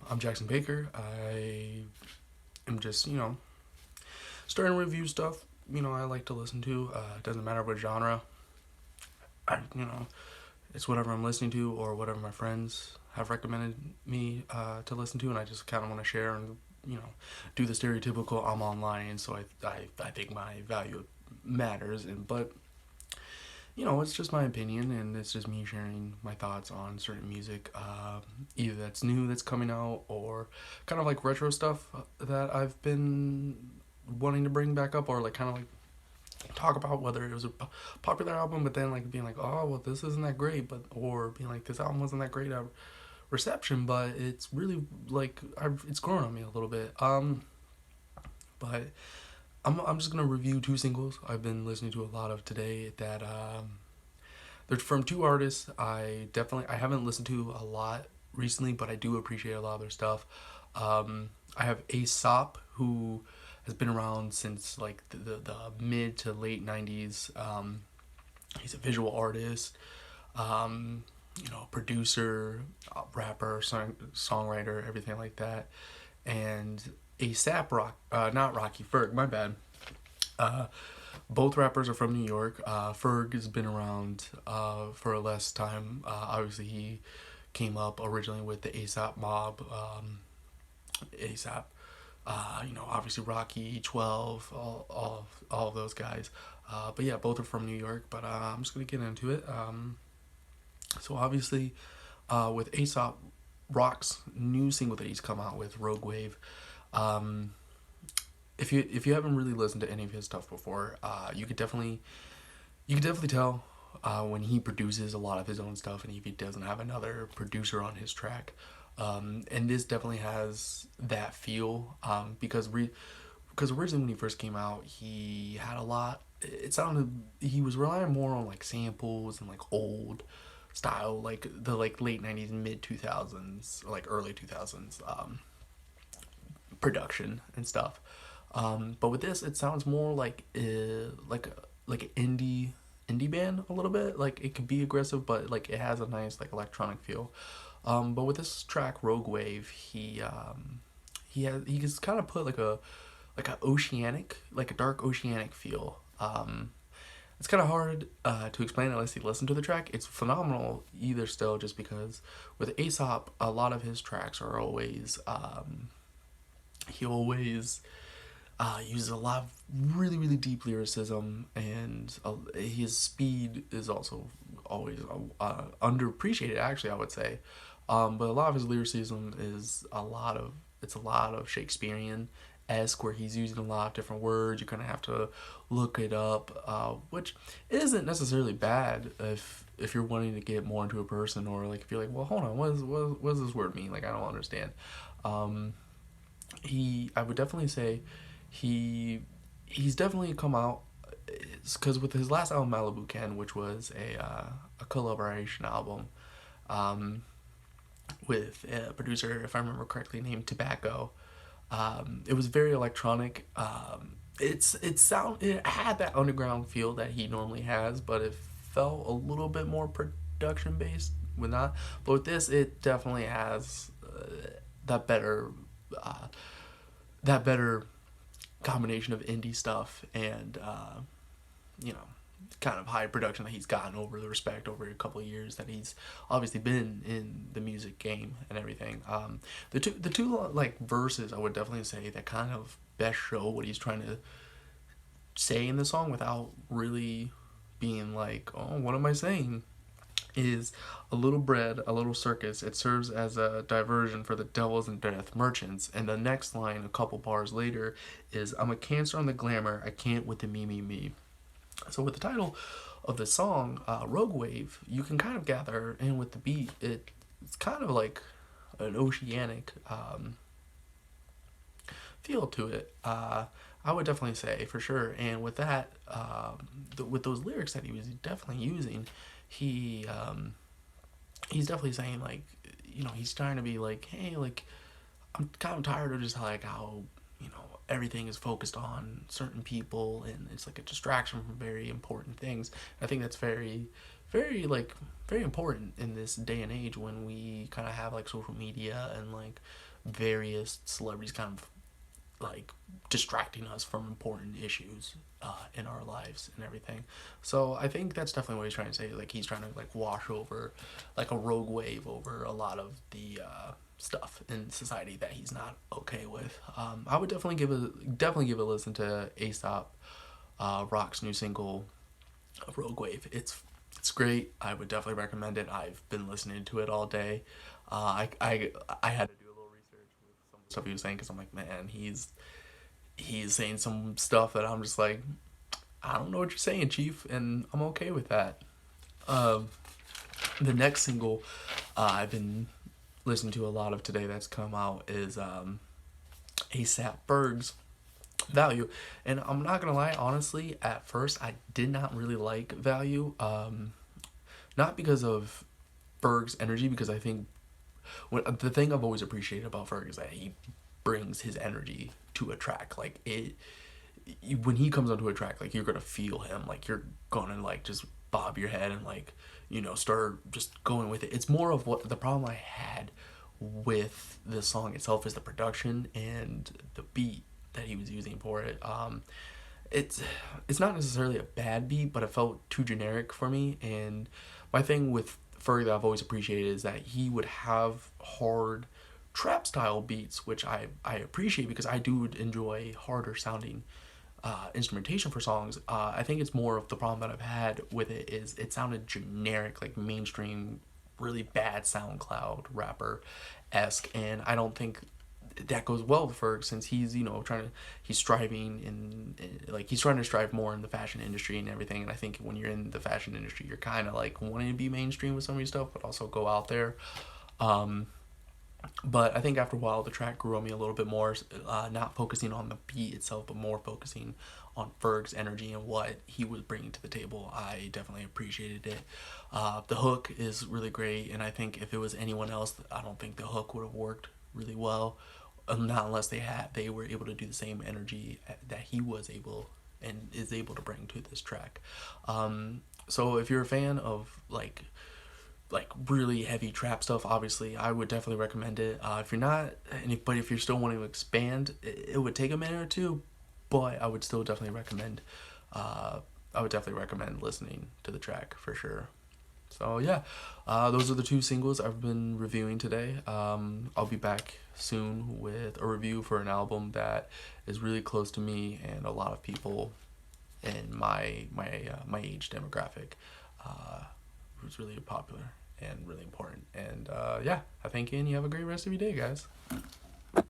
I'm Jackson Baker. I am just, starting to review stuff, I like to listen to. It doesn't matter what genre. I, you know, it's whatever I'm listening to or whatever my friends have recommended me to listen to, and I just kind of want to share and, do the stereotypical I'm online, so I think my value matters. But it's just my opinion, and it's just me sharing my thoughts on certain music, either that's new that's coming out or kind of like retro stuff that I've been wanting to bring back up, or like kind of like talk about whether it was a popular album, but then like being like, oh well, this isn't that great, but or being like this album wasn't that great at reception, but it's really like it's grown on me a little bit. But I'm just gonna review two singles I've been listening to a lot of today that they're from two artists I haven't listened to a lot recently, but I do appreciate a lot of their stuff. I have Aesop, who has been around since like the mid to late 90s. He's a visual artist, producer, rapper, songwriter, everything like that. And ASAP Rock, not Rocky Ferg, my bad. Uh, Both rappers are from New York. Ferg has been around for a less time. Obviously, he came up originally with the ASAP mob. ASAP, obviously Rocky, 12, all of those guys. But yeah, both are from New York. But I'm just going to get into it. So obviously, with Aesop Rock's new single that he's come out with, Rouge Wave, um, if you haven't really listened to any of his stuff before, you could definitely tell when he produces a lot of his own stuff, and if he doesn't have another producer on his track. And this definitely has that feel, because originally when he first came out, he had a lot. It sounded he was relying more on like samples and like old style, like the like late 90s, mid 2000s, or like early 2000s production and stuff. But with this, it sounds more like an indie band a little bit. Like it could be aggressive, but like it has a nice like electronic feel. But with this track, Rogue Wave, he just kind of put like a oceanic, like a dark oceanic feel. It's kind of hard to explain unless you listen to the track. It's phenomenal either still, just because with Aesop, a lot of his tracks are always he always uses a lot of really really deep lyricism, and his speed is also always underappreciated. Actually, I would say, but a lot of his lyricism is a lot of Shakespearean esque, where he's using a lot of different words. You're gonna have to look it up, which isn't necessarily bad if you're wanting to get more into a person, or like if you're like, well, hold on, what does this word mean? Like I don't understand. Um, I would definitely say he's definitely come out, because with his last album Malibu Ken, which was a collaboration album, um, with a producer, if I remember correctly, named Tobacco. It was very electronic. It had that underground feel that he normally has, but it felt a little bit more production based with not. But with this, it definitely has that better uh, that better combination of indie stuff and you know kind of high production that he's gotten over the respect over a couple of years that he's obviously been in the music game and everything. The two like verses, I would definitely say, that kind of best show what he's trying to say in the song without really being like, oh, what am I saying? Is a little bread, a little circus. It serves as a diversion for the devils and death merchants. And the next line, a couple bars later, is I'm a cancer on the glamour. I can't with the me. So with the title of the song, Rogue Wave, you can kind of gather, and with the beat, it's kind of like an oceanic feel to it. I would definitely say for sure. And with that, with those lyrics that he was definitely using, he he's definitely saying like, he's trying to be like, hey, like I'm kind of tired of just like how everything is focused on certain people, and it's like a distraction from very important things. I think that's very very very important in this day and age when we kind of have like social media and like various celebrities kind of like distracting us from important issues in our lives and everything. So I think that's definitely what he's trying to say. Like he's trying to like wash over like a rogue wave over a lot of the stuff in society that he's not okay with. I would definitely give a listen to Aesop Rock's new single Rogue Wave. It's great. I would definitely recommend it. I've been listening to it all day. I had to do a little research with some of the stuff he was saying because I'm like, man, he's saying some stuff that I'm just like, I don't know what you're saying, Chief, and I'm okay with that. Um, the next single I've been listening to a lot of today that's come out is ASAP Ferg's Value. And I'm not gonna lie, honestly, at first I did not really like Value. Not because of Ferg's energy, because I think the thing I've always appreciated about Ferg is that he brings his energy to a track. Like when he comes onto a track, like you're gonna feel him. Like you're gonna like just bob your head and like start just going with it. It's more of what the problem I had with the song itself is the production and the beat that he was using for it. It's it's not necessarily a bad beat, but it felt too generic for me. And my thing with Ferg that I've always appreciated is that he would have hard trap style beats, which I appreciate because I do enjoy harder sounding instrumentation for songs. I think it's more of the problem that I've had with it is it sounded generic, like mainstream, really bad SoundCloud rapper esque, and I don't think that goes well with Ferg since he's he's striving like he's trying to strive more in the fashion industry and everything. And I think when you're in the fashion industry, you're kind of like wanting to be mainstream with some of your stuff, but also go out there. Um, but I think after a while, the track grew on me a little bit more, not focusing on the beat itself, but more focusing on Ferg's energy and what he was bringing to the table. I definitely appreciated it. The hook is really great, and I think if it was anyone else, I don't think the hook would have worked really well, not unless they were able to do the same energy that he was able and is able to bring to this track. So if you're a fan of like really heavy trap stuff, obviously I would definitely recommend it. If you're not, but if you're still wanting to expand, it would take a minute or two, but I would still definitely recommend. I would definitely recommend listening to the track for sure. So yeah, those are the two singles I've been reviewing today. I'll be back soon with a review for an album that is really close to me and a lot of people in my age demographic. Was really popular and really important. And yeah, I thank you, and you have a great rest of your day, guys.